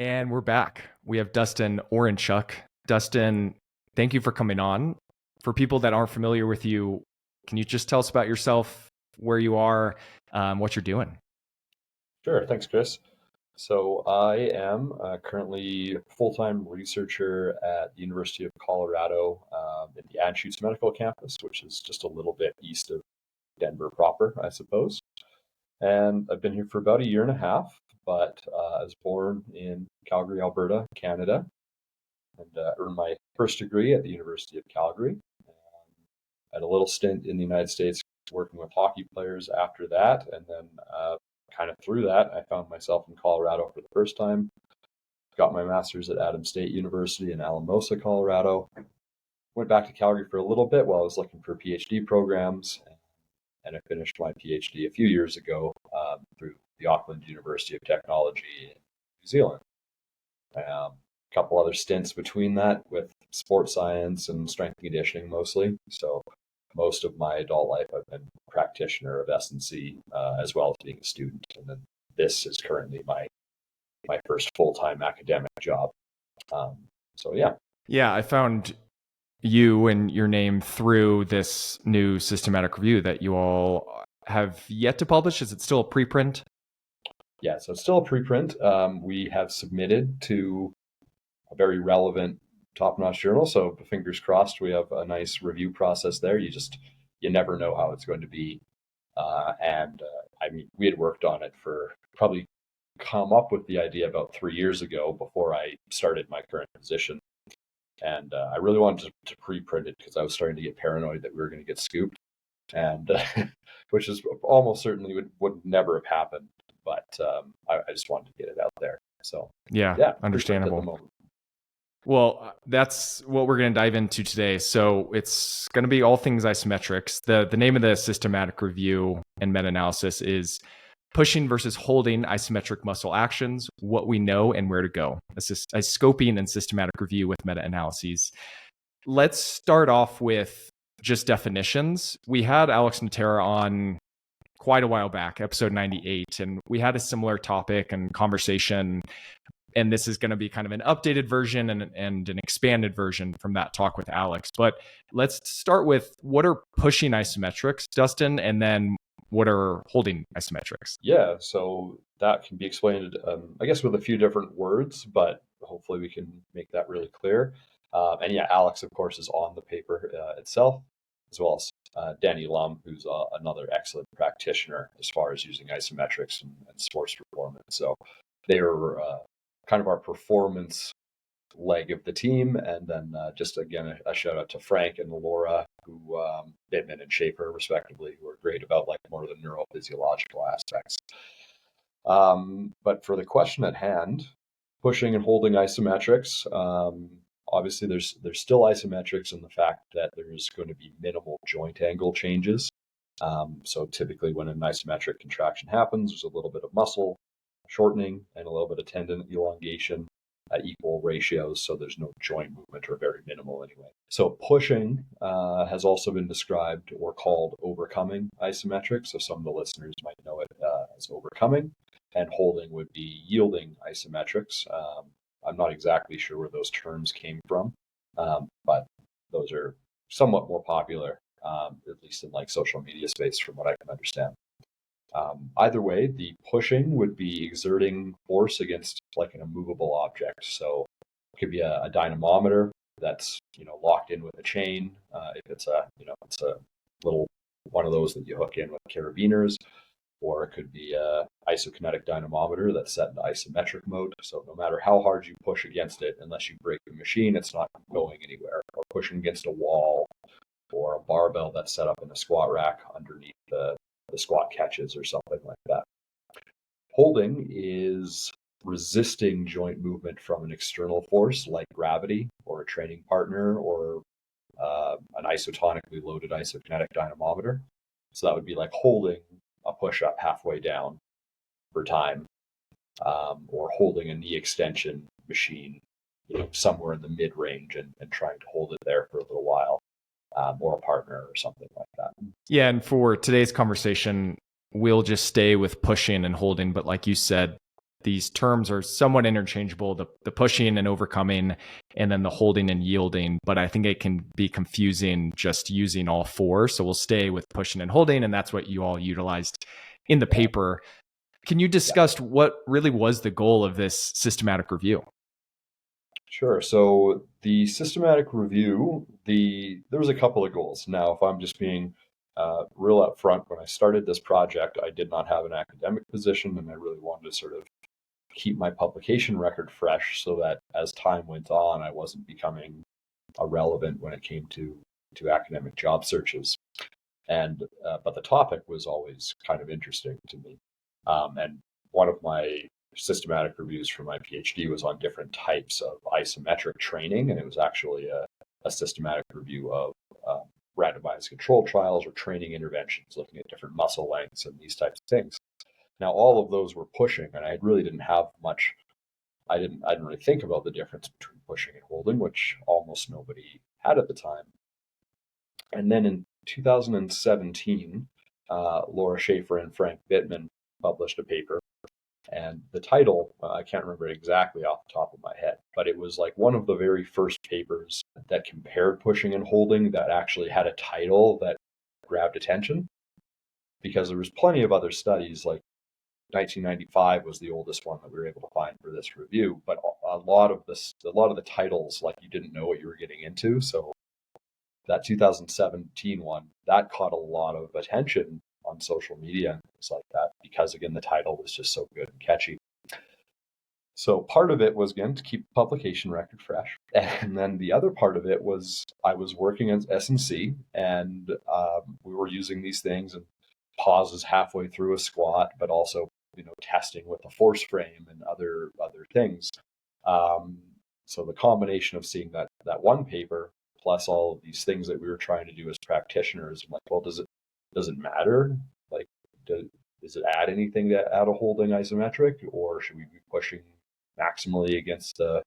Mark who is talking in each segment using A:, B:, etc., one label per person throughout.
A: And we're back. We have Dustin Oranchuk. Dustin, thank you for coming on. For people that aren't familiar with you, can you just tell us about yourself, where you are, what you're doing?
B: Sure, thanks, Chris. So I am currently a full-time researcher at the University of Colorado in the Anschutz Medical Campus, which is just a little bit east of Denver proper, I suppose. And I've been here for about a year and a half, but I was born in Calgary, Alberta, Canada, and earned my first degree at the University of Calgary. I had a little stint in the United States working with hockey players after that, and then kind of through that, I found myself in Colorado for the first time. Got my master's at Adams State University in Alamosa, Colorado. Went back to Calgary for a little bit while I was looking for PhD programs, and I finished my PhD a few years ago through the Auckland University of Technology in New Zealand. A couple other stints between that with sports science and strength and conditioning mostly. So most of my adult life, I've been a practitioner of S&C as well as being a student. And then this is currently my first full-time academic job. So yeah.
A: Yeah, I found you and your name through this new systematic review that you all have yet to publish. Is it still a preprint?
B: Yeah, so it's still a preprint. We have submitted to a very relevant top-notch journal. So fingers crossed, we have a nice review process there. You never know how it's going to be. I mean, we had worked on it for probably come up with the idea about 3 years ago before I started my current position. And I really wanted to pre-print it because I was starting to get paranoid that we were going to get scooped, and which is almost certainly would never have happened. But I just wanted to get it out there. So
A: yeah, understandable. Well, that's what we're going to dive into today. So it's going to be all things isometrics. The name of the systematic review and meta-analysis is Pushing versus Holding Isometric Muscle Actions, What We Know and Where to Go. A scoping and systematic review with meta-analyses. Let's start off with just definitions. We had Alex Natera on quite a while back, episode 98, and we had a similar topic and conversation. And this is going to be kind of an updated version and an expanded version from that talk with Alex. But let's start with, what are pushing isometrics, Dustin, and then what are holding isometrics?
B: Yeah, so that can be explained, I guess, with a few different words, but hopefully we can make that really clear. And yeah, Alex, of course, is on the paper itself, as well as Danny Lum, who's another excellent practitioner as far as using isometrics and sports performance. So they are kind of our performance leg of the team. And then just again, a shout out to Frank and Laura, who Bittman and Schaefer, respectively, who are great about like more of the neurophysiological aspects. But for the question at hand, pushing and holding isometrics, obviously there's still isometrics in the fact that there's going to be minimal joint angle changes. So typically when an isometric contraction happens, there's a little bit of muscle shortening and a little bit of tendon elongation at equal ratios. So there's no joint movement, or very minimal anyway. So pushing has also been described or called overcoming isometrics. So some of the listeners might know it as overcoming, and holding would be yielding isometrics. I'm not exactly sure where those terms came from, but those are somewhat more popular, at least in like social media space, from what I can understand. Either way, the pushing would be exerting force against like an immovable object. So it could be a dynamometer that's locked in with a chain. If it's it's a little one of those that you hook in with carabiners, or it could be a isokinetic dynamometer that's set into isometric mode. So no matter how hard you push against it, unless you break the machine, it's not going anywhere. Or pushing against a wall, or a barbell that's set up in a squat rack underneath the squat catches or something like that. Holding is resisting joint movement from an external force like gravity or a training partner or an isotonically loaded isokinetic dynamometer. So that would be like holding a push-up halfway down for time, or holding a knee extension machine somewhere in the mid-range and trying to hold it there for a little while. Or a partner or something like that.
A: Yeah, and for today's conversation, we'll just stay with pushing and holding. But like you said, these terms are somewhat interchangeable, the pushing and overcoming, and then the holding and yielding. But I think it can be confusing just using all four. So we'll stay with pushing and holding, and that's what you all utilized in the paper. Can you discuss what really was the goal of this systematic review?
B: Sure. So the systematic review, there was a couple of goals. Now, if I'm just being real upfront, when I started this project, I did not have an academic position, and I really wanted to sort of keep my publication record fresh so that as time went on, I wasn't becoming irrelevant when it came to academic job searches. And but the topic was always kind of interesting to me. And one of my systematic reviews for my PhD was on different types of isometric training, and it was actually a systematic review of randomized control trials or training interventions, looking at different muscle lengths and these types of things. Now, all of those were pushing, and I really didn't have much. I didn't really think about the difference between pushing and holding, which almost nobody had at the time. And then in 2017, Laura Schaefer and Frank Bittman published a paper. And the title, I can't remember exactly off the top of my head, but it was like one of the very first papers that compared pushing and holding that actually had a title that grabbed attention. Because there was plenty of other studies, like 1995 was the oldest one that we were able to find for this review, but a lot of the titles, like, you didn't know what you were getting into. So that 2017 one, that caught a lot of attention on social media and things like that, because again, the title was just so good and catchy. So part of it was, again, to keep the publication record fresh. And then the other part of it was I was working at S&C, and we were using these things and pauses halfway through a squat, but also, testing with a force frame and other things. So the combination of seeing that one paper plus all of these things that we were trying to do as practitioners, I'm like, well, does it matter? Like, does it add anything to add a holding isometric, or should we be pushing maximally against a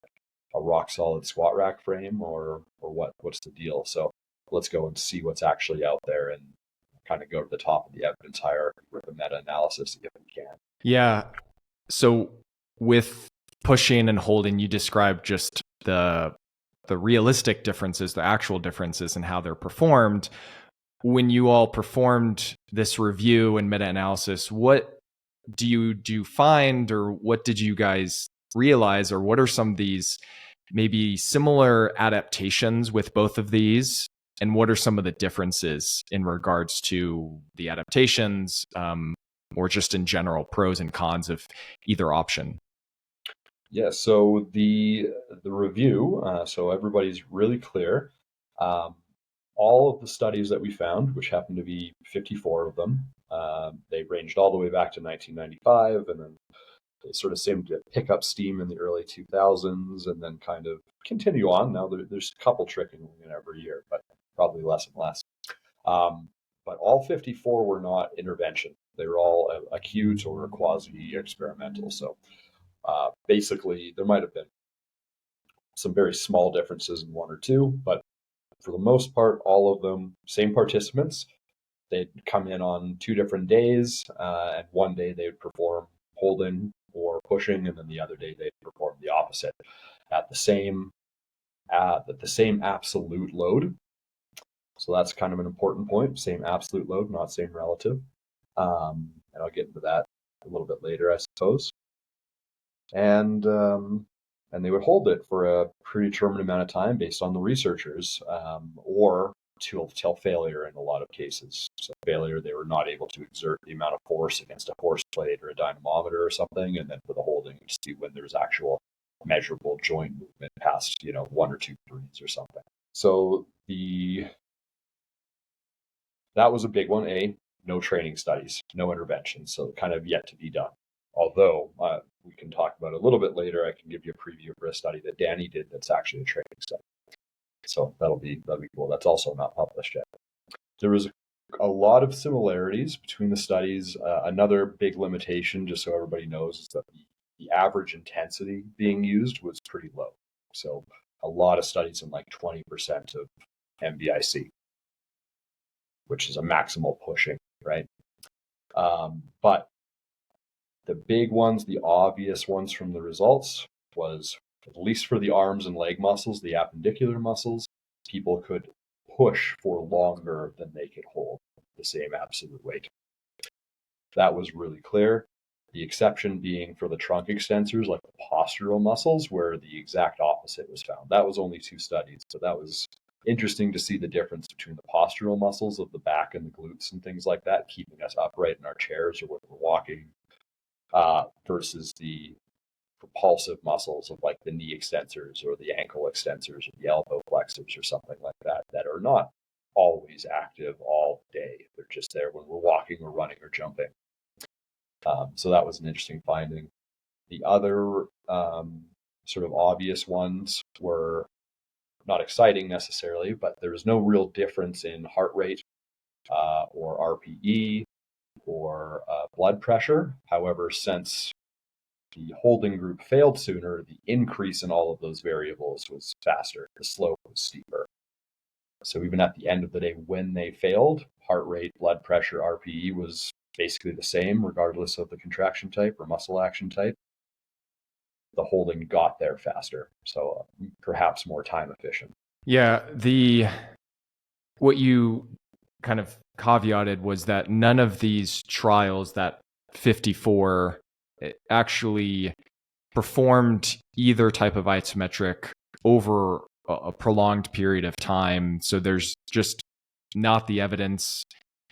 B: rock solid squat rack frame, or what's the deal? So let's go and see what's actually out there and kind of go to the top of the evidence hierarchy with a meta-analysis if we can.
A: Yeah. So with pushing and holding, you described just the realistic differences, the actual differences in how they're performed. When you all performed this review and meta-analysis, what do you find, or what did you guys realize, or what are some of these maybe similar adaptations with both of these, and what are some of the differences in regards to the adaptations, or just in general pros and cons of either option?
B: Yeah, so the review, so everybody's really clear. All of the studies that we found, which happened to be 54 of them, they ranged all the way back to 1995, and then they sort of seemed to pick up steam in the early 2000s and then kind of continue on. Now there's a couple trickling in every year, but probably less and less. But all 54 were not intervention. They were all acute or quasi-experimental. So basically, there might have been some very small differences in one or two, but for the most part, all of them, same participants. They'd come in on 2 different days, and one day they would perform holding or pushing, and then the other day they'd perform the opposite at the same absolute load. So that's kind of an important point. Same absolute load, not same relative. And I'll get into that a little bit later, I suppose. And they would hold it for a predetermined amount of time based on the researchers, or till failure in a lot of cases. So failure, they were not able to exert the amount of force against a force plate or a dynamometer or something. And then for the holding, to see when there's actual measurable joint movement past 1 or 2 breaths or something. So that was a big one. No training studies, no interventions, so kind of yet to be done. Although we can talk about it a little bit later. I can give you a preview for a study that Danny did that's actually a training study. So that'll be cool. That's also not published yet. There was a lot of similarities between the studies. Another big limitation, just so everybody knows, is that the average intensity being used was pretty low. So a lot of studies in like 20% of MBIC, which is a maximal pushing, right? But The big ones, the obvious ones from the results was, at least for the arms and leg muscles, the appendicular muscles, people could push for longer than they could hold the same absolute weight. That was really clear. The exception being for the trunk extensors, like the postural muscles, where the exact opposite was found. That was only 2 studies, so that was interesting to see the difference between the postural muscles of the back and the glutes and things like that, keeping us upright in our chairs or when we're walking, versus the propulsive muscles of like the knee extensors or the ankle extensors or the elbow flexors or something like that, that are not always active all day. They're just there when we're walking or running or jumping. So that was an interesting finding. The other sort of obvious ones were not exciting necessarily, but there was no real difference in heart rate or RPE or blood pressure. However, since the holding group failed sooner, the increase in all of those variables was faster. The slope was steeper. So even at the end of the day, when they failed, heart rate, blood pressure, RPE was basically the same, regardless of the contraction type or muscle action type. The holding got there faster, so perhaps more time efficient.
A: Yeah, what you kind of caveated was that none of these trials, that 54, actually performed either type of isometric over a prolonged period of time. So there's just not the evidence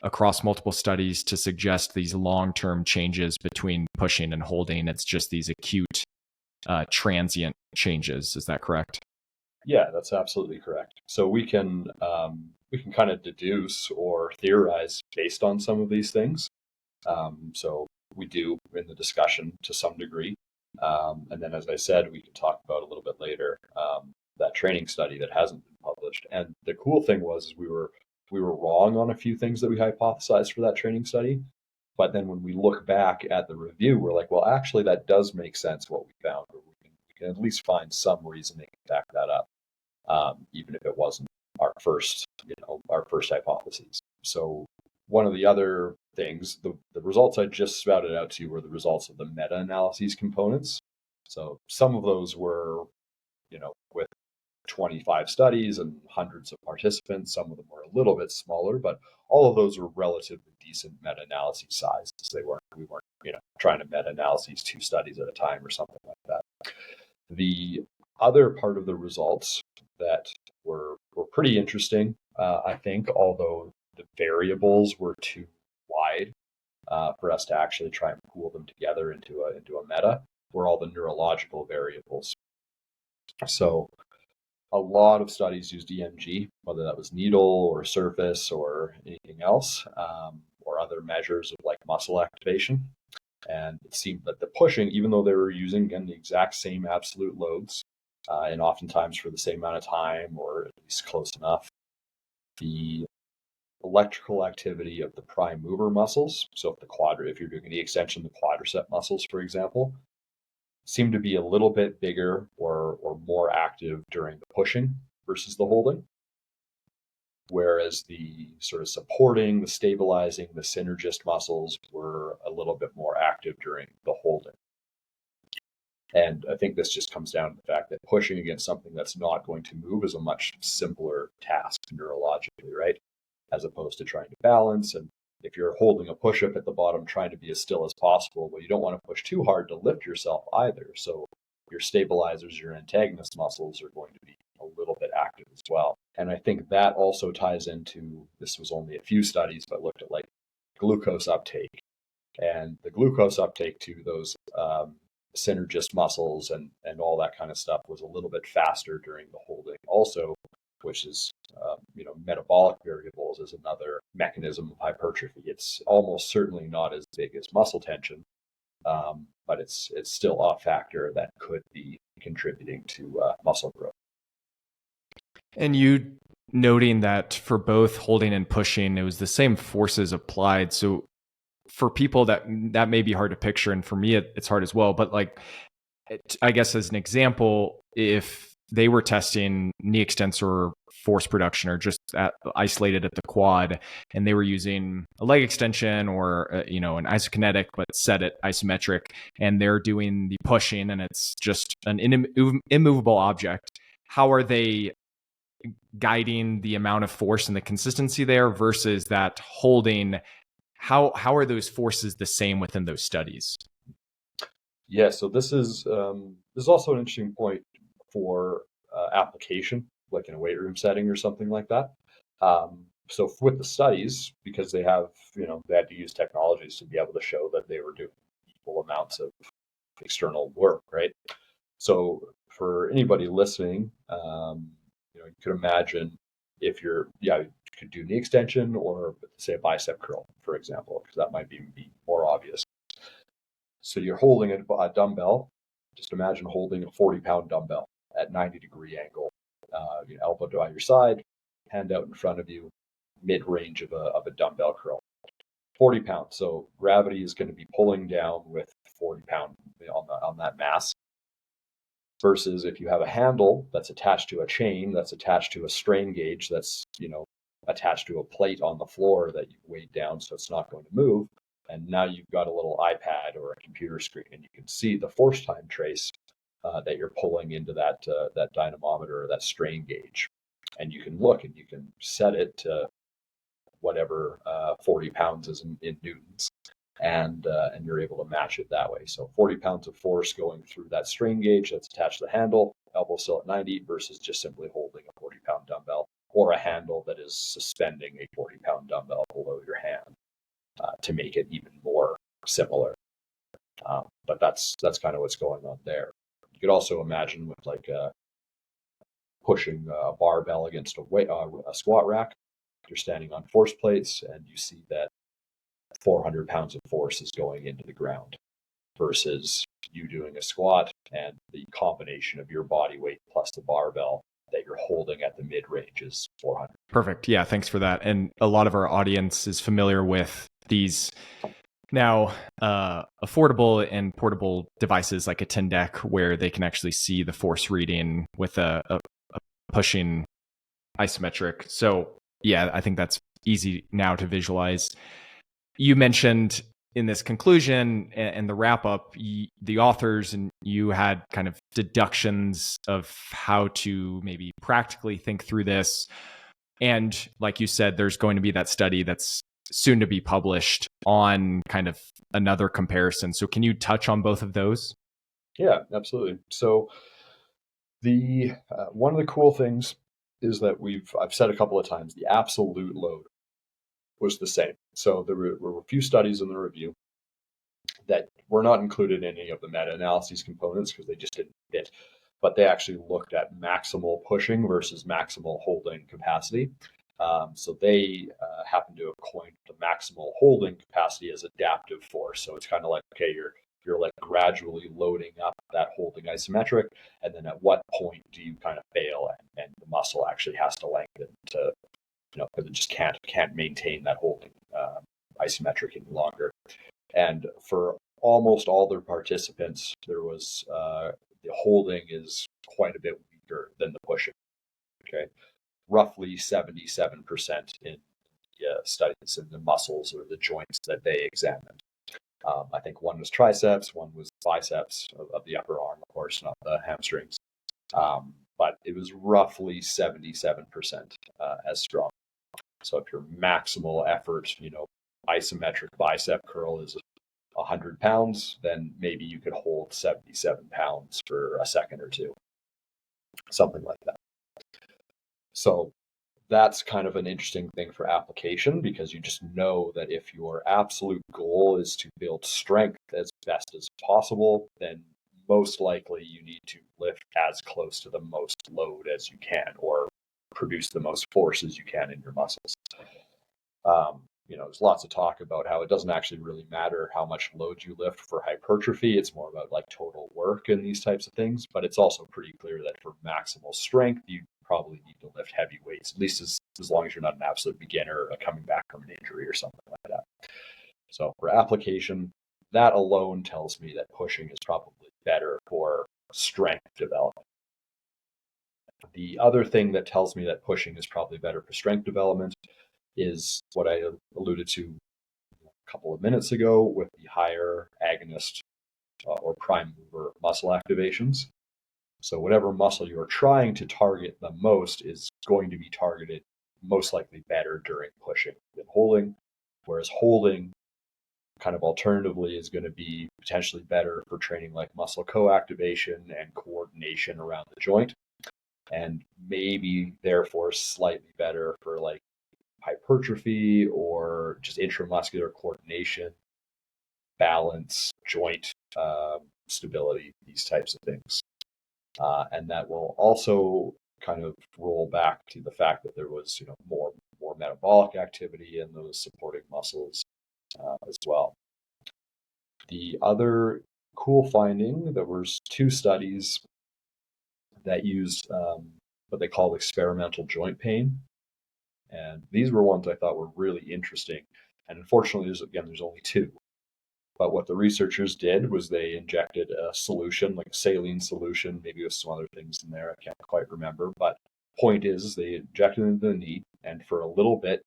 A: across multiple studies to suggest these long-term changes between pushing and holding. It's just these acute, transient changes. Is that correct?
B: Yeah, that's absolutely correct. So we can kind of deduce or theorize based on some of these things. So we do in the discussion to some degree. And then, as I said, we can talk about a little bit later that training study that hasn't been published. And the cool thing was we were wrong on a few things that we hypothesized for that training study. But then when we look back at the review, we're like, well, actually, that does make sense what we found. Or we can at least find some reasoning to back that up, even if it wasn't our first hypothesis. So one of the other things, the results I just spouted out to you were the results of the meta-analyses components. So some of those were, with 25 studies and hundreds of participants. Some of them were a little bit smaller, but all of those were relatively decent meta-analysis sizes. We weren't, trying to meta-analyses 2 studies at a time or something like that. The other part of the results that were pretty interesting, I think, although the variables were too wide for us to actually try and pool them together into a meta, were all the neurological variables. So a lot of studies used EMG, whether that was needle or surface or anything else, or other measures of like muscle activation. And it seemed that the pushing, even though they were using, again, the exact same absolute loads, and oftentimes for the same amount of time, or at least close enough, the electrical activity of the prime mover muscles, so if you're doing any extension, the quadricep muscles, for example, seem to be a little bit bigger or more active during the pushing versus the holding. Whereas the sort of supporting, the stabilizing, the synergist muscles were a little bit more active during the holding. And I think this just comes down to the fact that pushing against something that's not going to move is a much simpler task neurologically, right? As opposed to trying to balance. And if you're holding a push-up at the bottom, trying to be as still as possible, well, you don't want to push too hard to lift yourself either. So your stabilizers, your antagonist muscles are going to be a little bit active as well. And I think that also ties into, this was only a few studies, but looked at like glucose uptake. And the glucose uptake to those synergist muscles and all that kind of stuff was a little bit faster during the holding also, which is, metabolic variables is another mechanism of hypertrophy. It's almost certainly not as big as muscle tension, but it's still a factor that could be contributing to muscle growth.
A: And you noting that for both holding and pushing, it was the same forces applied. So for people that may be hard to picture, and for me, it's hard as well. But like, I guess as an example, if they were testing knee extensor force production or just isolated at the quad, and they were using a leg extension or an isokinetic but set at isometric, and they're doing the pushing, and it's just an immovable object. How are they guiding the amount of force and the consistency there versus that holding? How are those forces the same within those studies?
B: Yeah, so this is also an interesting point for application, like in a weight room setting or something like that. So with the studies, because they have, they had to use technologies to be able to show that they were doing equal amounts of external work, right? So for anybody listening, you could imagine if you could do knee extension or say a bicep curl, for example, because that might be more obvious. So you're holding a dumbbell. Just imagine holding a 40-pound dumbbell at 90-degree angle, elbow to either side, hand out in front of you, mid-range of a dumbbell curl. 40 pounds. So gravity is going to be pulling down with 40 pound on that mass. Versus if you have a handle that's attached to a chain, that's attached to a strain gauge, that's attached to a plate on the floor that you've weighed down, so it's not going to move. And now you've got a little iPad or a computer screen, and you can see the force time trace that you're pulling into that dynamometer or that strain gauge. And you can look and you can set it to whatever 40 pounds is in newtons, and you're able to match it that way. So 40 pounds of force going through that strain gauge that's attached to the handle, elbow still at 90, versus just simply holding a 40-pound dumbbell or a handle that is suspending a 40-pound dumbbell below your hand. To make it even more similar. But that's kind of what's going on there. You could also imagine with like pushing a barbell against a squat rack. You're standing on force plates and you see that 400 pounds of force is going into the ground versus you doing a squat and the combination of your body weight plus the barbell that you're holding at the mid-range is 400.
A: Perfect. Yeah, thanks for that. And a lot of our audience is familiar with these now affordable and portable devices like a Tendec, where they can actually see the force reading with a pushing isometric. So yeah, I think that's easy now to visualize. You mentioned in this conclusion and the wrap up, the authors and you had kind of deductions of how to maybe practically think through this. And like you said, there's going to be that study that's soon to be published on kind of another comparison. So can you touch on both of those?
B: Yeah, absolutely. So the one of the cool things is that I've said a couple of times, the absolute load was the same. So there were a few studies in the review that were not included in any of the meta-analyses components because they just didn't fit, but they actually looked at maximal pushing versus maximal holding capacity. So they happen to have coined the maximal holding capacity as adaptive force. So it's kind of like, okay, you're like gradually loading up that holding isometric, and then at what point do you kind of fail and the muscle actually has to lengthen to, because it just can't maintain that holding isometric any longer. And for almost all their participants, there was the holding is quite a bit weaker than the pushing. Okay, roughly 77% in the studies in the muscles or the joints that they examined. I think one was triceps, one was biceps of the upper arm, of course, not the hamstrings. But it was roughly 77% as strong. So if your maximal effort, isometric bicep curl is 100 pounds, then maybe you could hold 77 pounds for a second or two, something like that. So that's kind of an interesting thing for application, because you just know that if your absolute goal is to build strength as best as possible, then most likely you need to lift as close to the most load as you can, or produce the most force as you can in your muscles. There's lots of talk about how it doesn't actually really matter how much load you lift for hypertrophy. It's more about like total work and these types of things. But it's also pretty clear that for maximal strength, you probably need to lift heavy weights, at least as long as you're not an absolute beginner coming back from an injury or something like that. So for application, that alone tells me that pushing is probably better for strength development. The other thing that tells me that pushing is probably better for strength development is what I alluded to a couple of minutes ago with the higher agonist or prime mover muscle activations. So whatever muscle you're trying to target the most is going to be targeted most likely better during pushing than holding, whereas holding kind of alternatively is going to be potentially better for training like muscle co-activation and coordination around the joint, and maybe therefore slightly better for like hypertrophy or just intramuscular coordination, balance, joint stability, these types of things. And that will also kind of roll back to the fact that there was, more metabolic activity in those supporting muscles as well. The other cool finding, there was 2 studies that used what they call experimental joint pain. And these were ones I thought were really interesting. And unfortunately, there's only 2. But what the researchers did was they injected a solution, like a saline solution, maybe with some other things in there. I can't quite remember. But point is, they injected it into the knee, and for a little bit,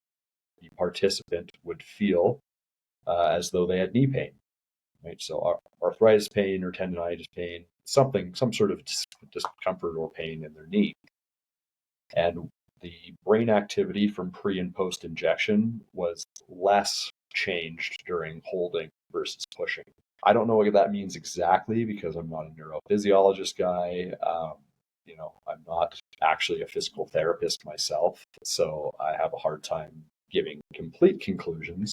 B: the participant would feel as though they had knee pain. Right? So arthritis pain or tendonitis pain, some sort of discomfort or pain in their knee. And the brain activity from pre and post injection was less changed during holding versus pushing. I don't know what that means exactly because I'm not a neurophysiologist guy. I'm not actually a physical therapist myself, so I have a hard time giving complete conclusions.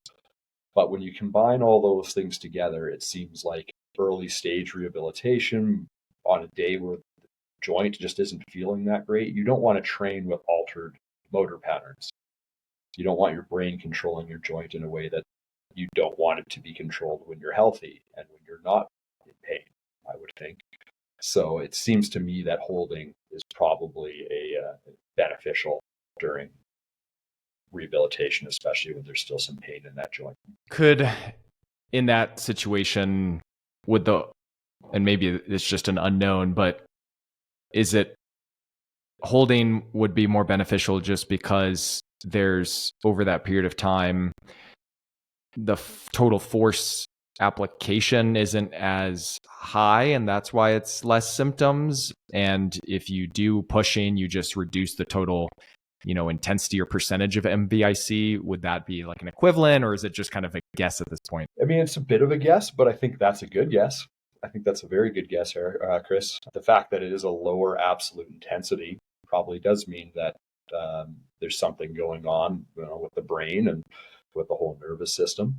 B: But when you combine all those things together, it seems like early stage rehabilitation on a day where the joint just isn't feeling that great. You don't want to train with altered motor patterns. You don't want your brain controlling your joint in a way that you don't want it to be controlled when you're healthy and when you're not in pain, I would think. So it seems to me that holding is probably a beneficial during rehabilitation, especially when there's still some pain in that joint.
A: Could, in that situation, and maybe it's just an unknown, but is it holding would be more beneficial just because there's, over that period of time, the total force application isn't as high, and that's why it's less symptoms? And if you do pushing, you just reduce the total intensity or percentage of MVIC. Would that be like an equivalent, or is it just kind of a guess at this point?
B: I mean, it's a bit of a guess, but I think that's a good guess. I think that's a very good guess here, Chris. The fact that it is a lower absolute intensity probably does mean that there's something going on, with the brain and with the whole nervous system.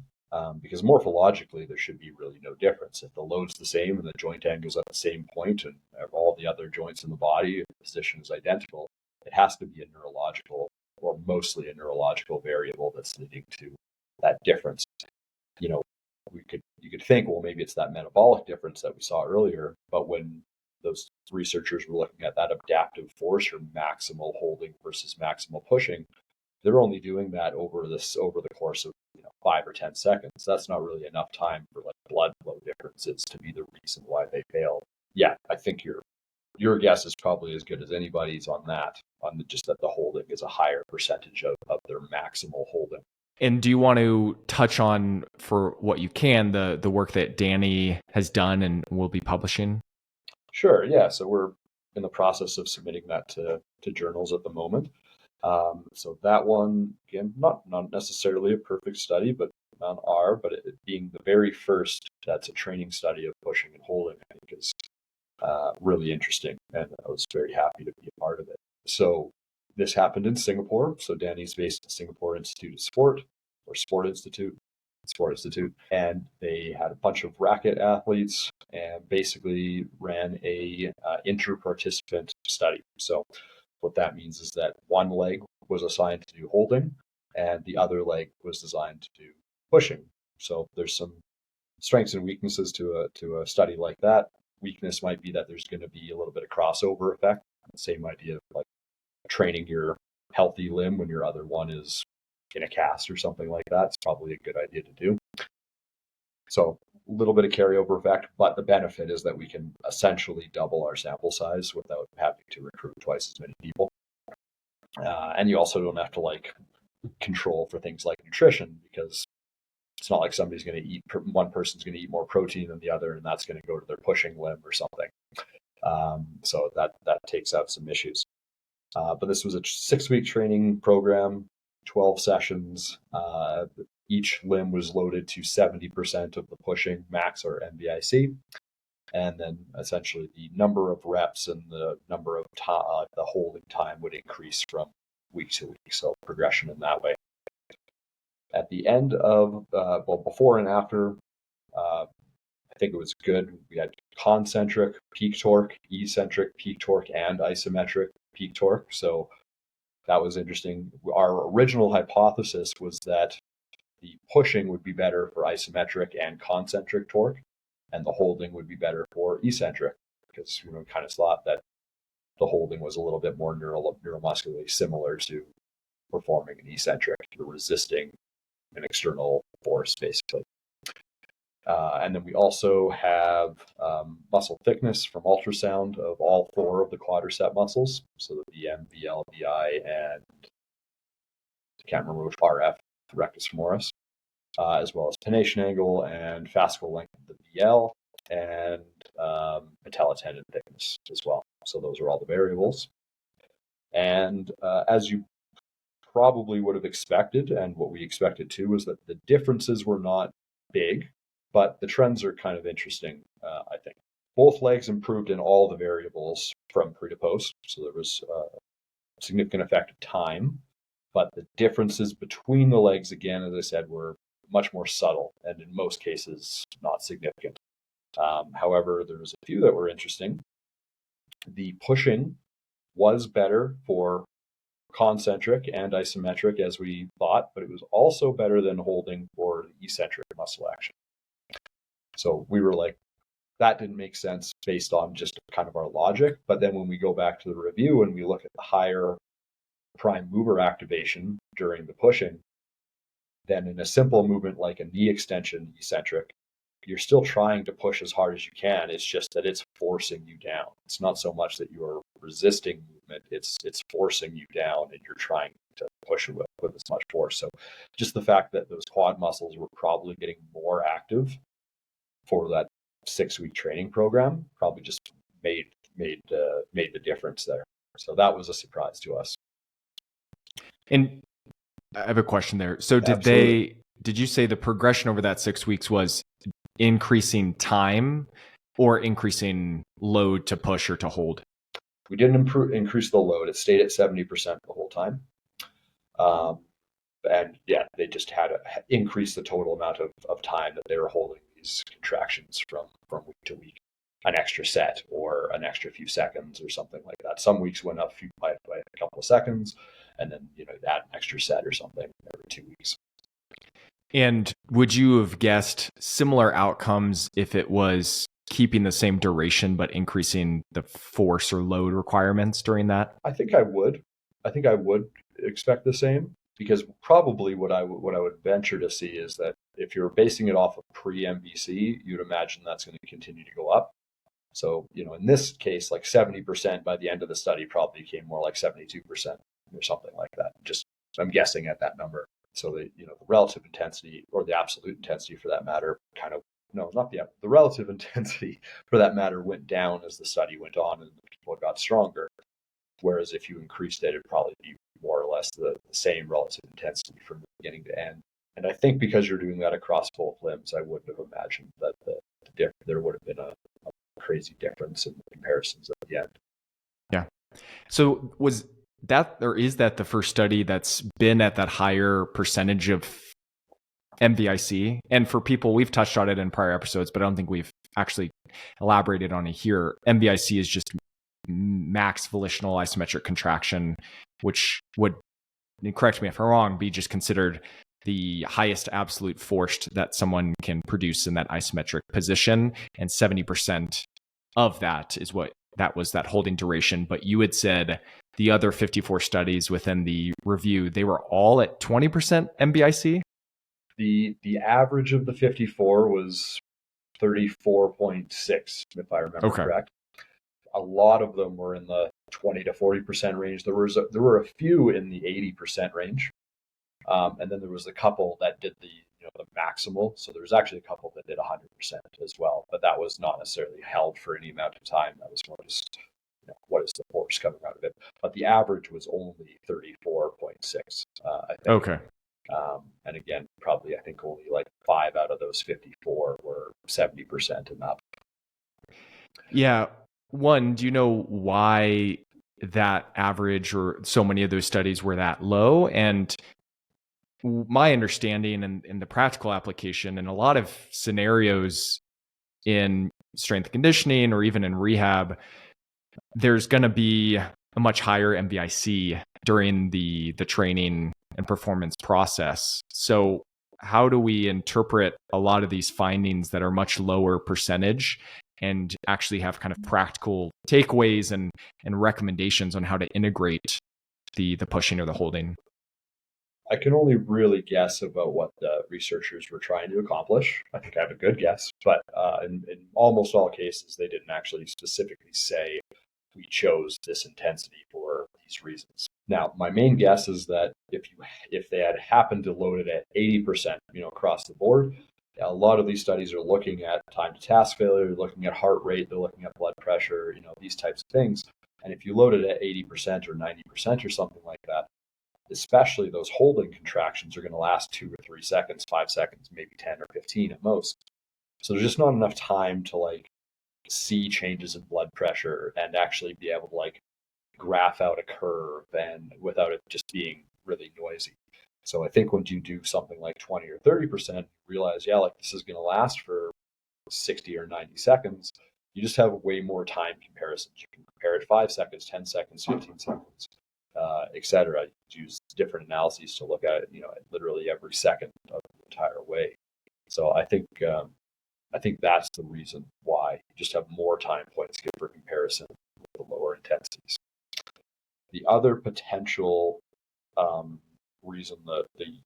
B: Because morphologically, there should be really no difference. If the load's the same and the joint angle's at the same point and all the other joints in the body, the position is identical, it has to be a neurological or mostly a neurological variable that's leading to that difference. You could think, well, maybe it's that metabolic difference that we saw earlier, but when those researchers were looking at that adaptive force or maximal holding versus maximal pushing, they're only doing that over the course of 5 or 10 seconds. That's not really enough time for like blood flow differences to be the reason why they failed. Yeah, I think your guess is probably as good as anybody's on that. Just that the holding is a higher percentage of their maximal holding.
A: And do you want to touch on, for what you can, the work that Danny has done and will be publishing?
B: Sure. Yeah. So we're in the process of submitting that to journals at the moment. So that one, again, not necessarily a perfect study, but it being the very first that's a training study of pushing and holding, I think is really interesting, and I was very happy to be a part of it. So this happened in Singapore. So Danny's based at Singapore Institute of Sport, or Sport Institute, and they had a bunch of racket athletes and basically ran a inter-participant study. So what that means is that one leg was assigned to do holding, and the other leg was designed to do pushing. So there's some strengths and weaknesses to a study like that. Weakness might be that there's going to be a little bit of crossover effect. Same idea of like training your healthy limb when your other one is in a cast or something like that. It's probably a good idea to do. So a little bit of carryover effect, but the benefit is that we can essentially double our sample size without having to recruit twice as many people. And you also don't have to like control for things like nutrition, because it's not like somebody's going to eat, one person's going to eat more protein than the other, and that's going to go to their pushing limb or something. So that takes out some issues. But this was a 6-week training program, 12 sessions. Each limb was loaded to 70% of the pushing max, or MBIC. And then essentially the number of reps and the number of the holding time would increase from week to week. So progression in that way. At the end of, before and after, I think it was good. We had concentric peak torque, eccentric peak torque, and isometric peak torque. So that was interesting. Our original hypothesis was that the pushing would be better for isometric and concentric torque, and the holding would be better for eccentric, because kind of thought that the holding was a little bit more neuromuscularly similar to performing an eccentric. You're resisting an external force, basically. And then we also have muscle thickness from ultrasound of all 4 of the quadricep muscles, so the VM, VL, VI, and I can't remember which RF, rectus femoris, as well as pennation angle and fascicle length of the VL, and patellotendon thickness as well. So those are all the variables. And as you probably would have expected, and what we expected too, was that the differences were not big, but the trends are kind of interesting, I think. Both legs improved in all the variables from pre to post, so there was a significant effect of time, but the differences between the legs, again, as I said, were much more subtle, and in most cases, not significant. However, there was a few that were interesting. The pushing was better for concentric and isometric, as we thought, but it was also better than holding for the eccentric muscle action. So we were like, that didn't make sense based on just kind of our logic. But then when we go back to the review and we look at the higher prime mover activation during the pushing, then in a simple movement like a knee extension eccentric, you're still trying to push as hard as you can. It's just that it's forcing you down. It's not so much that you're resisting movement, it's forcing you down, and you're trying to push it with as much force. So just the fact that those quad muscles were probably getting more active for that 6-week training program probably just made the difference there. So that was a surprise to us.
A: And I have a question there. So did you say the progression over that 6 weeks was increasing time or increasing load to push or to hold?
B: We didn't increase the load. It stayed at 70% the whole time. And yeah, they just had to increase the total amount of time that they were holding these contractions from week to week, an extra set or an extra few seconds or something like that. Some weeks went up by a couple of seconds, and then add an extra set or something every 2 weeks.
A: And would you have guessed similar outcomes if it was keeping the same duration but increasing the force or load requirements during that?
B: I think I would expect the same, because probably what I would venture to see is that if you're basing it off of pre-MVC, you'd imagine that's going to continue to go up. So, in this case, like 70% by the end of the study probably became more like 72% or something like that. Just, I'm guessing at that number. So the relative intensity, or the absolute intensity for that matter, the relative intensity for that matter went down as the study went on and people got stronger. Whereas if you increased it, it'd probably be more or less the same relative intensity from the beginning to end. And I think because you're doing that across both limbs, I wouldn't have imagined that there would have been a crazy difference in the comparisons at the end.
A: Yeah. So was that, or is that the first study that's been at that higher percentage of MVIC? And for people, we've touched on it in prior episodes, but I don't think we've actually elaborated on it here. MVIC is just max volitional isometric contraction, which would, correct me if I'm wrong, be just considered the highest absolute force that someone can produce in that isometric position. And 70% of that is that holding duration. But you had said the other 54 studies within the review, they were all at 20% MBIC?
B: The average of the 54 was 34.6, if I remember
A: Okay.
B: correct. A lot of them were in the 20 to 40% range. There were a few in the 80% range, and then there was a couple that did the maximal. So there was actually a couple that did 100% as well, but that was not necessarily held for any amount of time. That was more just what is the force coming out of it. But the average was only 34.6, I think.
A: Okay.
B: And again, probably I think only like 5 out of those 54 were 70% and up.
A: Yeah. One, do you know why that average or so many of those studies were that low? And my understanding and in the practical application in a lot of scenarios in strength and conditioning or even in rehab, there's going to be a much higher MVIC during the training and performance process. So how do we interpret a lot of these findings that are much lower percentage and actually have kind of practical takeaways and recommendations on how to integrate the pushing or the holding?
B: I can only really guess about what the researchers were trying to accomplish. I think I have a good guess, but in almost all cases, they didn't actually specifically say we chose this intensity for these reasons. Now, my main guess is that if they had happened to load it at 80%, across the board, a lot of these studies are looking at time to task failure, looking at heart rate, they're looking at blood pressure, these types of things. And if you load it at 80% or 90% or something like that, especially those holding contractions are going to last 2 or 3 seconds, 5 seconds, maybe 10 or 15 at most. So there's just not enough time to see changes in blood pressure and actually be able to graph out a curve and without it just being really noisy. So I think when you do something like 20 or 30%, you realize, this is going to last for 60 or 90 seconds. You just have way more time comparisons. You can compare it 5 seconds, 10 seconds, 15 seconds, etc. Use different analyses to look at it, literally every second of the entire way. So I think that's the reason why you just have more time points for comparison with the lower intensities. The other potential reason that the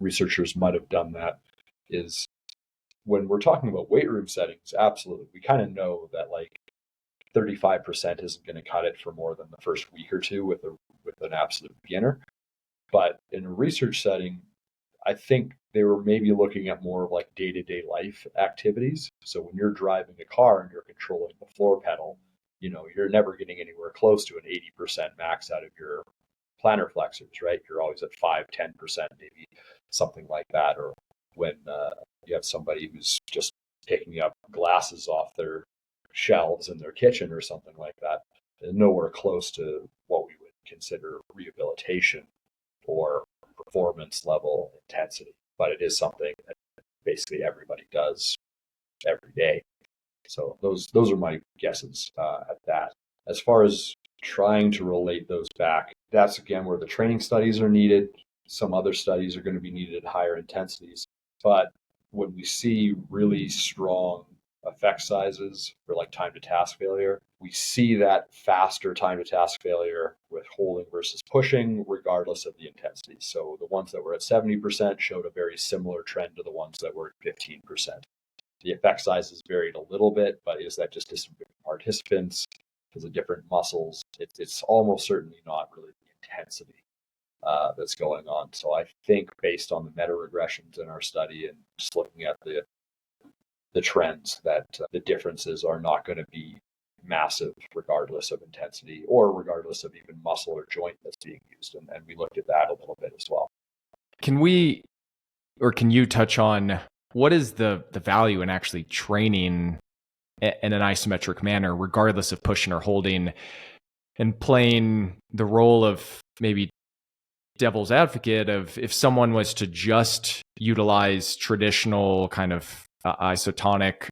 B: researchers might have done that is when we're talking about weight room settings, absolutely, we kind of know that 35% isn't going to cut it for more than the first week or two with an absolute beginner. But in a research setting, I think they were maybe looking at more of day-to-day life activities. So when you're driving a car and you're controlling the floor pedal, you're never getting anywhere close to an 80% max out of your plantar flexors, right? You're always at 5, 10%, maybe something like that. Or when you have somebody who's just picking up glasses off their shelves in their kitchen or something like that, nowhere close to what we would consider rehabilitation or performance level intensity, but it is something that basically everybody does every day. So those are my guesses at that. As far as trying to relate those back, that's again where the training studies are needed. Some other studies are going to be needed at higher intensities. But when we see really strong effect sizes for time to task failure, we see that faster time to task failure with holding versus pushing, regardless of the intensity. So the ones that were at 70% showed a very similar trend to the ones that were at 15%. The effect sizes varied a little bit, but is that just different participants because of different muscles? It's almost certainly not really the intensity that's going on. So I think based on the meta regressions in our study and just looking at the trends, that the differences are not going to be massive regardless of intensity or regardless of even muscle or joint that's being used. And we looked at that a little bit as well.
A: Can you touch on what is the value in actually training in an isometric manner, regardless of pushing or holding, and playing the role of maybe devil's advocate of if someone was to just utilize traditional kind of isotonic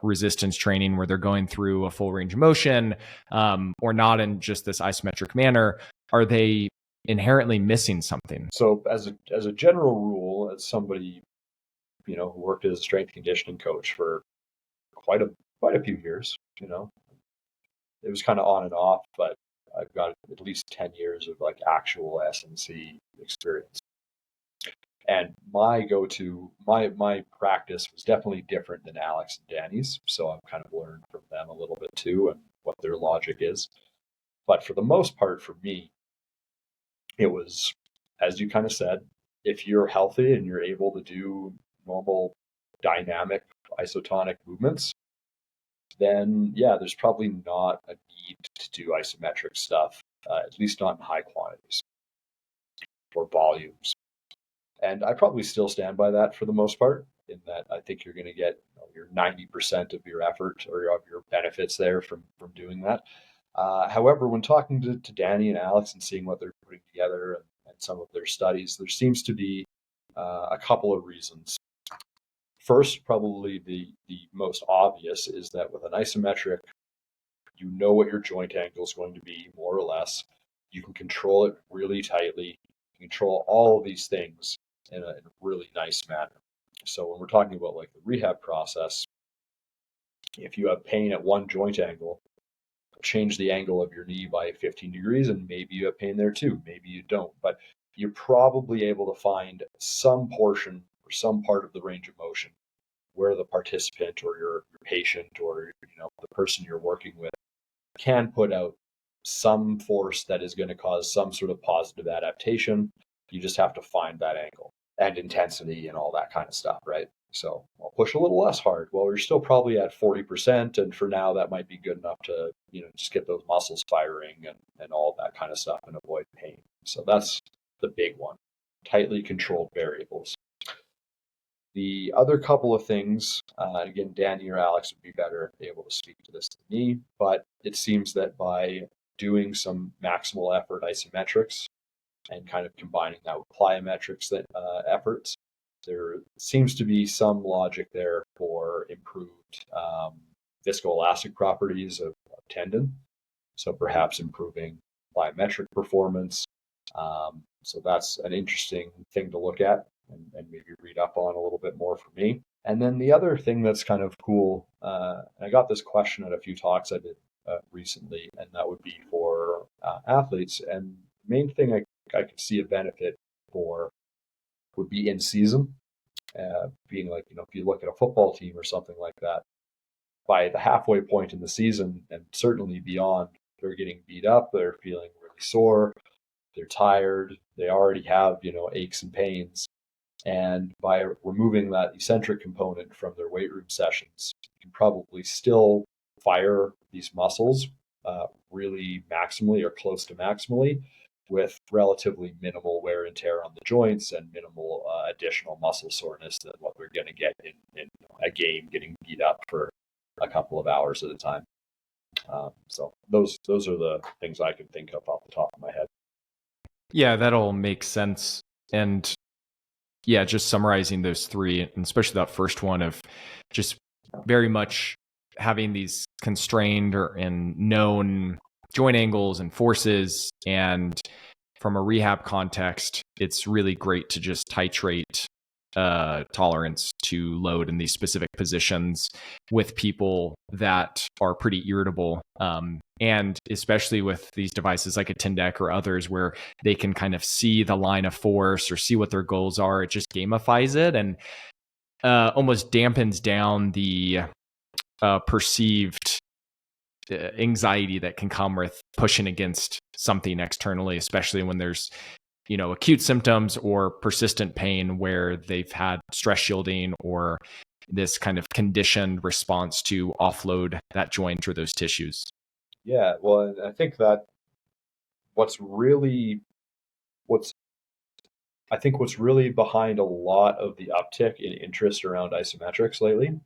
A: resistance training where they're going through a full range of motion, or not in just this isometric manner, are they inherently missing something?
B: So as a general rule, as somebody who worked as a strength conditioning coach for quite a few years, it was kind of on and off, but I've got at least 10 years of actual S&C experience. And my practice was definitely different than Alex and Danny's. So I've kind of learned from them a little bit too and what their logic is. But for the most part, for me, it was, as you kind of said, if you're healthy and you're able to do normal dynamic isotonic movements, then yeah, there's probably not a need to do isometric stuff, at least not in high quantities or volumes. And I probably still stand by that for the most part, in that I think you're going to get your 90% of your effort or of your benefits there from doing that. However, when talking to Danny and Alex and seeing what they're putting together and some of their studies, there seems to be a couple of reasons. First, probably the most obvious is that with an isometric, you know what your joint angle is going to be, more or less. You can control it really tightly. You can control all of these things in a really nice manner. So when we're talking about like the rehab process, if you have pain at one joint angle, change the angle of your knee by 15 degrees and maybe you have pain there too. Maybe you don't, but you're probably able to find some portion or some part of the range of motion where the participant or your patient or the person you're working with can put out some force that is going to cause some sort of positive adaptation. You just have to find that angle and intensity and all that kind of stuff, right? So I'll push a little less hard. Well, you're still probably at 40%. And for now, that might be good enough to, just get those muscles firing and all that kind of stuff and avoid pain. So that's the big one, tightly controlled variables. The other couple of things, again, Danny or Alex would be better able to speak to this than me, but it seems that by doing some maximal effort isometrics and kind of combining that with plyometrics efforts, there seems to be some logic there for improved viscoelastic properties of tendon. So perhaps improving plyometric performance. So that's an interesting thing to look at and maybe read up on a little bit more for me. And then the other thing that's kind of cool, I got this question at a few talks I did recently, and that would be for athletes. And the main thing I could see a benefit for would be in season, being like, if you look at a football team or something like that, by the halfway point in the season and certainly beyond, they're getting beat up, they're feeling really sore, they're tired, they already have, aches and pains. And by removing that eccentric component from their weight room sessions, you can probably still fire these muscles really maximally or close to maximally with relatively minimal wear and tear on the joints and minimal additional muscle soreness than what we're going to get in a game getting beat up for a couple of hours at a time. So those are the things I can think of off the top of my head.
A: Yeah, that all makes sense. And yeah, just summarizing those three, and especially that first one of just very much having these constrained and known joint angles and forces. And from a rehab context, it's really great to just titrate tolerance to load in these specific positions with people that are pretty irritable. And especially with these devices like a Tindec or others where they can kind of see the line of force or see what their goals are, it just gamifies it and almost dampens down the perceived anxiety that can come with pushing against something externally, especially when there's acute symptoms or persistent pain where they've had stress shielding or this kind of conditioned response to offload that joint or those tissues.
B: Yeah, well, I think that what's really behind a lot of the uptick in interest around isometrics lately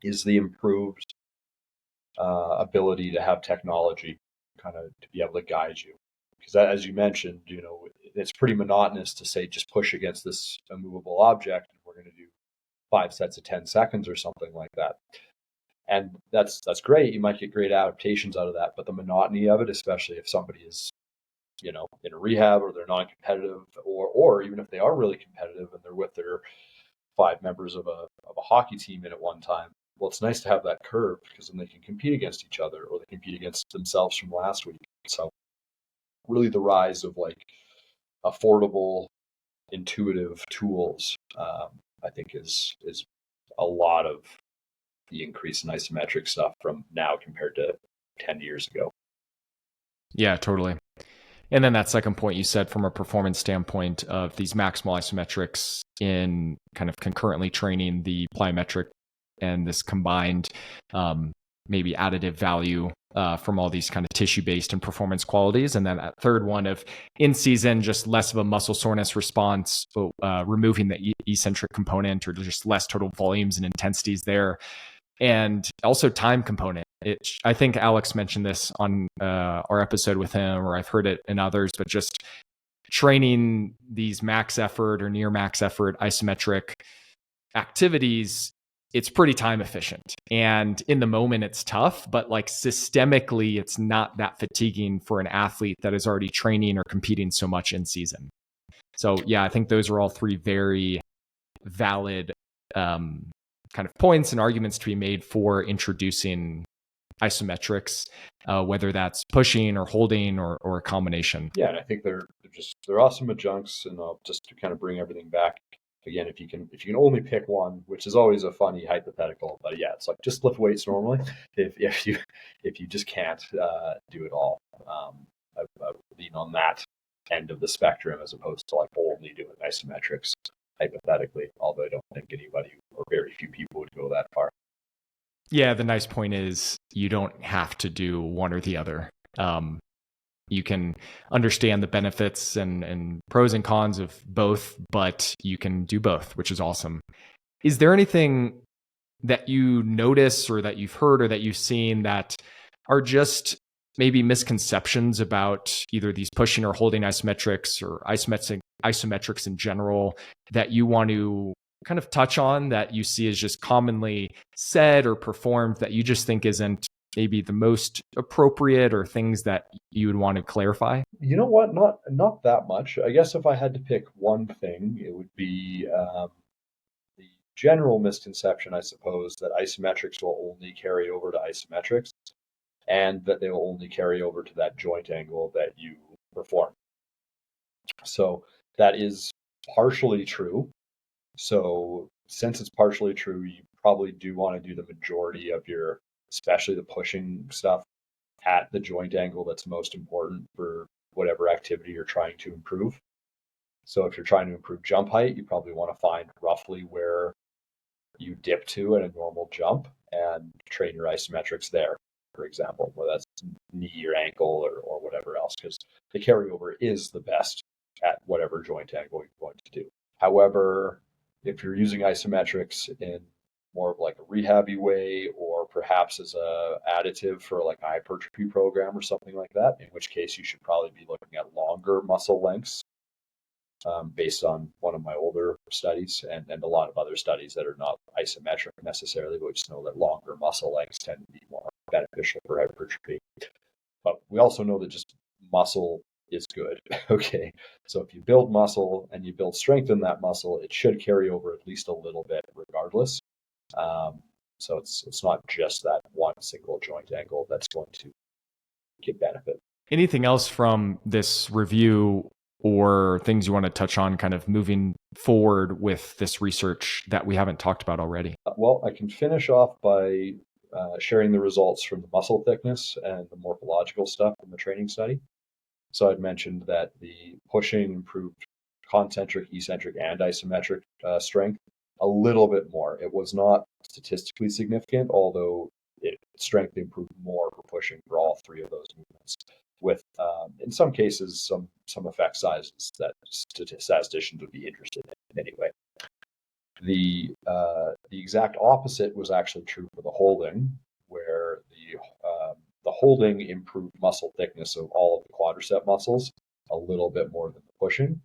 B: is the improved ability to have technology kind of to be able to guide you. Because as you mentioned, it's pretty monotonous to say just push against this immovable object and we're going to do 5 sets of 10 seconds or something like that. And that's great. You might get great adaptations out of that, but the monotony of it, especially if somebody is, in a rehab or they're non-competitive, or even if they are really competitive and they're with their 5 members of a hockey team in at one time. Well, it's nice to have that curve because then they can compete against each other or they compete against themselves from last week. So really the rise of like affordable intuitive tools, I think is a lot of the increase in isometric stuff from now compared to 10 years ago.
A: Yeah, totally. And then that second point you said from a performance standpoint of these maximal isometrics in kind of concurrently training the plyometric and this combined maybe additive value from all these kind of tissue-based and performance qualities. And then that third one of in season, just less of a muscle soreness response, removing the eccentric component or just less total volumes and intensities there. And also time component. I think Alex mentioned this on our episode with him, or I've heard it in others, but just training these max effort or near max effort isometric activities, it's pretty time efficient. And in the moment, it's tough, but like systemically, it's not that fatiguing for an athlete that is already training or competing so much in season. So yeah, I think those are all three very valid kind of points and arguments to be made for introducing isometrics, whether that's pushing or holding or a combination.
B: Yeah, and I think they're awesome adjuncts, and just to kind of bring everything back again, if you can only pick one, which is always a funny hypothetical, but yeah, it's like just lift weights normally. If you just can't do it all, I would lean on that end of the spectrum as opposed to like only doing isometrics hypothetically. Although I don't think anybody or very few people would go that far.
A: Yeah, the nice point is you don't have to do one or the other. You can understand the benefits and pros and cons of both, but you can do both, which is awesome. Is there anything that you notice or that you've heard or that you've seen that are just maybe misconceptions about either these pushing or holding isometrics or isometrics in general that you want to kind of touch on, that you see as just commonly said or performed that you just think isn't maybe the most appropriate, or things that you would want to clarify?
B: You know what? Not that much. I guess if I had to pick one thing, it would be the general misconception, I suppose, that isometrics will only carry over to isometrics, and that they will only carry over to that joint angle that you perform. So that is partially true. So since it's partially true, you probably do want to do the majority of your, especially the pushing stuff, at the joint angle that's most important for whatever activity you're trying to improve. So if you're trying to improve jump height, you probably want to find roughly where you dip to in a normal jump and train your isometrics there, for example, whether that's knee or ankle or whatever else, because the carryover is the best at whatever joint angle you're going to do. However, if you're using isometrics in more of like a rehab-y way, or perhaps as a additive for like a hypertrophy program or something like that, in which case you should probably be looking at longer muscle lengths, based on one of my older studies and a lot of other studies that are not isometric necessarily, but we just know that longer muscle lengths tend to be more beneficial for hypertrophy. But we also know that just muscle is good. Okay. So if you build muscle and you build strength in that muscle, it should carry over at least a little bit regardless. So it's not just that one single joint angle that's going to give benefit.
A: Anything else from this review or things you want to touch on kind of moving forward with this research that we haven't talked about already?
B: Well, I can finish off by sharing the results from the muscle thickness and the morphological stuff from the training study. So I'd mentioned that the pushing improved concentric, eccentric, and isometric strength a little bit more. It was not statistically significant, although strength improved more for pushing for all three of those movements, with in some cases some effect sizes that statisticians would be interested in anyway. The exact opposite was actually true for the holding, where the holding improved muscle thickness of all of the quadricep muscles a little bit more than the pushing,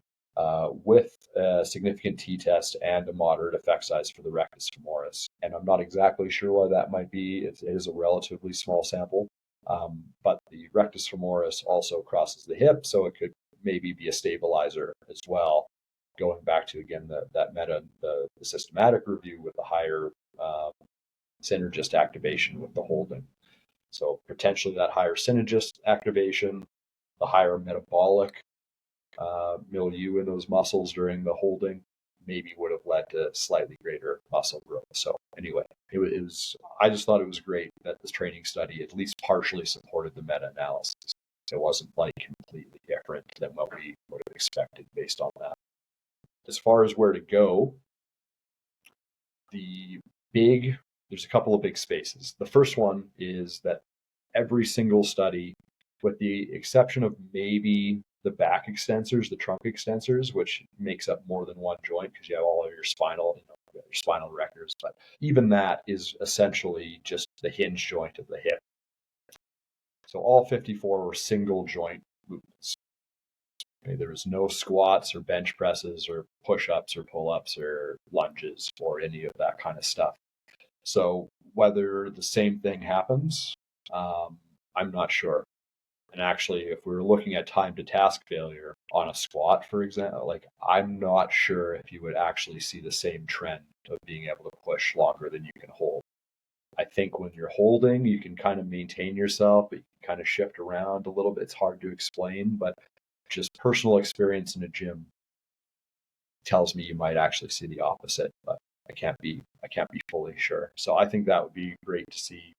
B: with a significant t-test and a moderate effect size for the rectus femoris. And I'm not exactly sure why that might be. It is a relatively small sample, but the rectus femoris also crosses the hip, so it could maybe be a stabilizer as well. Going back to, again, the systematic review with the higher synergist activation with the holding. So potentially that higher synergist activation, the higher metabolic milieu in those muscles during the holding maybe would have led to slightly greater muscle growth. So anyway, it was I just thought it was great that this training study at least partially supported the meta-analysis. It wasn't like completely different than what we would have expected based on that. As far as where to go, there's a couple of big spaces. The first one is that every single study, with the exception of maybe the back extensors, the trunk extensors, which makes up more than one joint because you have all of your spinal erectors, but even that is essentially just the hinge joint of the hip. So all 54 were single joint movements. Okay, there was no squats or bench presses or push-ups or pull-ups or lunges or any of that kind of stuff. So whether the same thing happens, I'm not sure. And actually, if we were looking at time to task failure on a squat, for example, like I'm not sure if you would actually see the same trend of being able to push longer than you can hold. I think when you're holding, you can kind of maintain yourself, but you can kind of shift around a little bit. It's hard to explain, but just personal experience in a gym tells me you might actually see the opposite, but I can't be fully sure. So I think that would be great to see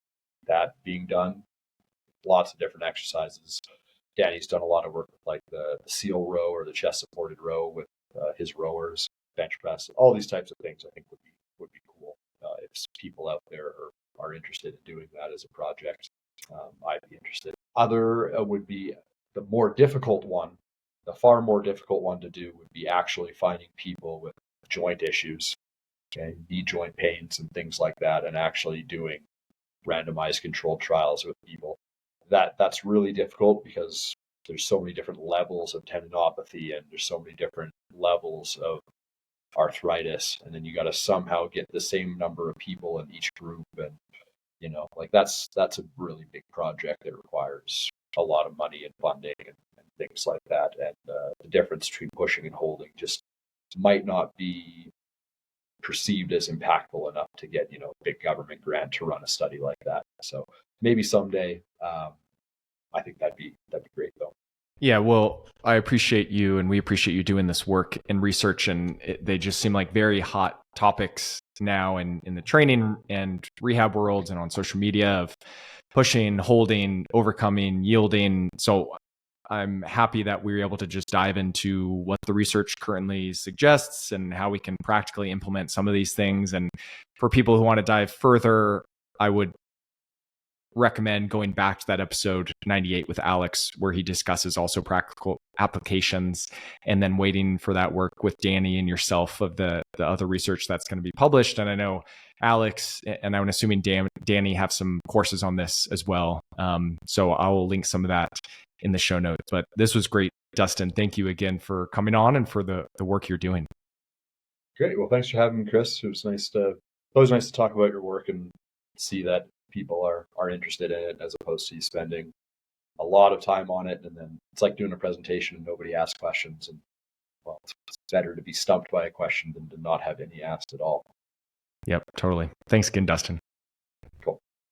B: that being done. Lots of different exercises. Danny's done a lot of work with like the seal row or the chest supported row with his rowers, bench press, all these types of things. I think would be cool if people out there are interested in doing that as a project. I'd be interested. Other would be the more difficult one. The far more difficult one to do would be actually finding people with joint issues, okay, knee joint pains and things like that, and actually doing randomized controlled trials with people. That's really difficult because there's so many different levels of tendinopathy and there's so many different levels of arthritis, and then you got to somehow get the same number of people in each group, and like that's a really big project that requires a lot of money and funding and things like that. And the difference between pushing and holding just might not be perceived as impactful enough to get a big government grant to run a study like that. So maybe someday. I think that'd be great though.
A: Yeah, well, I appreciate you, and we appreciate you doing this work and research, and they just seem like very hot topics now in the training and rehab worlds and on social media of pushing, holding, overcoming, yielding. So I'm happy that we were able to just dive into what the research currently suggests and how we can practically implement some of these things. And for people who want to dive further, I would recommend going back to that episode 98 with Alex, where he discusses also practical applications, and then waiting for that work with Danny and yourself of the other research that's going to be published. And I know Alex and I'm assuming Danny have some courses on this as well. So I will link some of that in the show notes. But this was great, Dustin. Thank you again for coming on and for the work you're doing.
B: Great. Well, thanks for having me, Chris. It was always nice to talk about your work and see that people are interested in it as opposed to you spending a lot of time on it. And then it's like doing a presentation and nobody asks questions. And well, it's better to be stumped by a question than to not have any asked at all.
A: Yep, totally. Thanks again, Dustin.